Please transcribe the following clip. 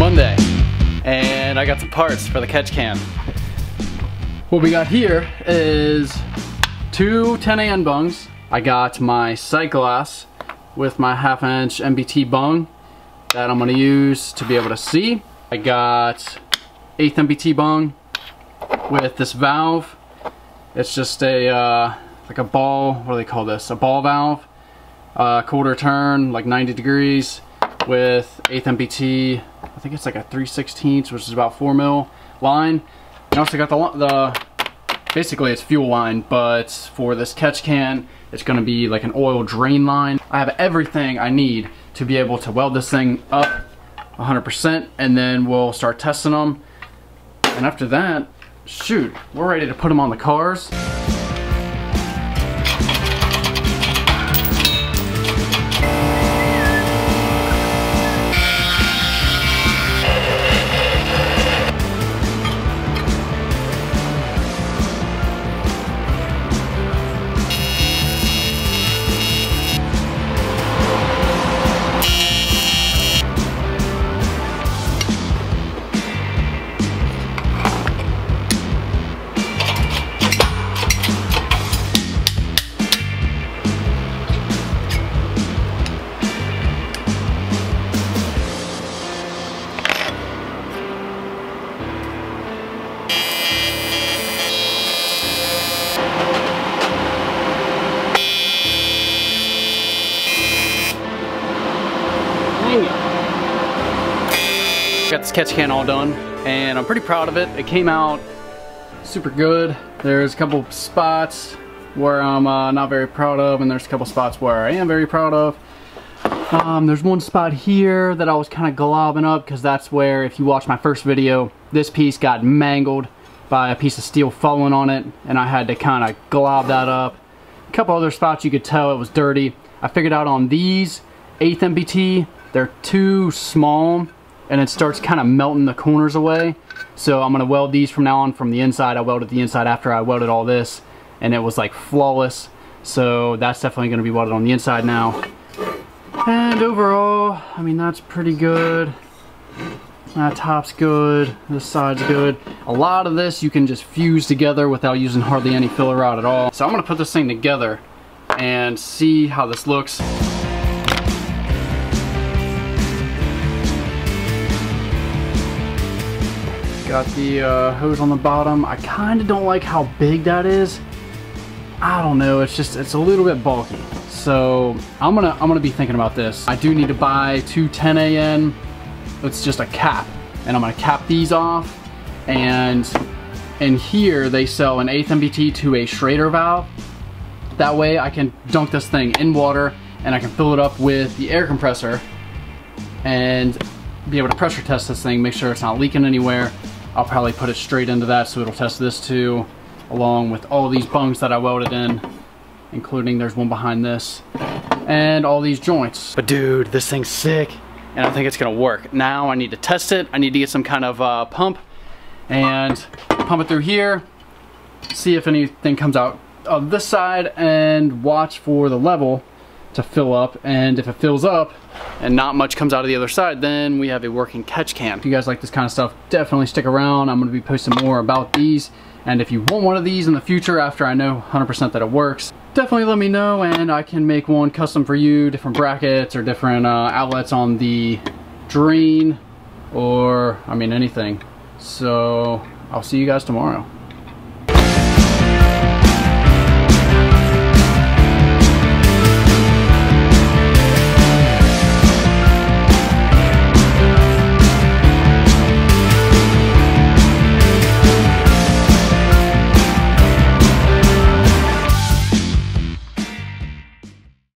Monday, and I got some parts for the catch can. What we got here is two 10AN bungs. I got my sight glass with my 1/2 inch MBT bung that I'm gonna use to be able to see. I got 1/8 MBT bung with this valve. It's just a like a ball, what do they call this? A ball valve, quarter turn, like 90 degrees with 1/8 MBT. I think it's like a 3/16, which is about 4 mil line. And also got the basically it's fuel line, but for this catch can, it's gonna be like an oil drain line. I have everything I need to be able to weld this thing up 100%, and then we'll start testing them. And after that, shoot, we're ready to put them on the cars. Got this catch can all done, and I'm pretty proud of it. It came out super good. There's a couple spots where I'm not very proud of, and there's a couple spots where I am very proud of. There's one spot here that I was kind of globbing up, because that's where, if you watch my first video, this piece got mangled by a piece of steel falling on it, and I had to kind of glob that up. A couple other spots you could tell it was dirty. I figured out on these 1/8 MBT, they're too small, and it starts kind of melting the corners away. So I'm gonna weld these from now on from the inside. I welded the inside after I welded all this, and it was like flawless. So that's definitely gonna be welded on the inside now. And overall, I mean, that's pretty good. That top's good, this side's good. A lot of this you can just fuse together without using hardly any filler rod at all. So I'm gonna put this thing together and see how this looks. Got the hose on the bottom. I kind of don't like how big that is. I don't know, it's a little bit bulky. So I'm gonna be thinking about this. I do need to buy two 10AN. It's just a cap, and I'm gonna cap these off. And in here they sell an 1/8 MBT to a Schrader valve. That way I can dunk this thing in water, and I can fill it up with the air compressor and be able to pressure test this thing, make sure it's not leaking anywhere. I'll probably put it straight into that, so it'll test this too, along with all these bungs that I welded in, including there's one behind this, and all these joints. But dude, this thing's sick, and I think it's gonna work. Now I need to test it. I need to get some kind of pump and pump it through here, see if anything comes out of this side, and watch for the level to fill up. And if it fills up and not much comes out of the other side, then we have a working catch can. If you guys like this kind of stuff, definitely stick around. I'm going to be posting more about these, and if you want one of these in the future after I know 100% that it works, definitely let me know, and I can make one custom for you, different brackets or different outlets on the drain, or I mean anything. So I'll see you guys tomorrow.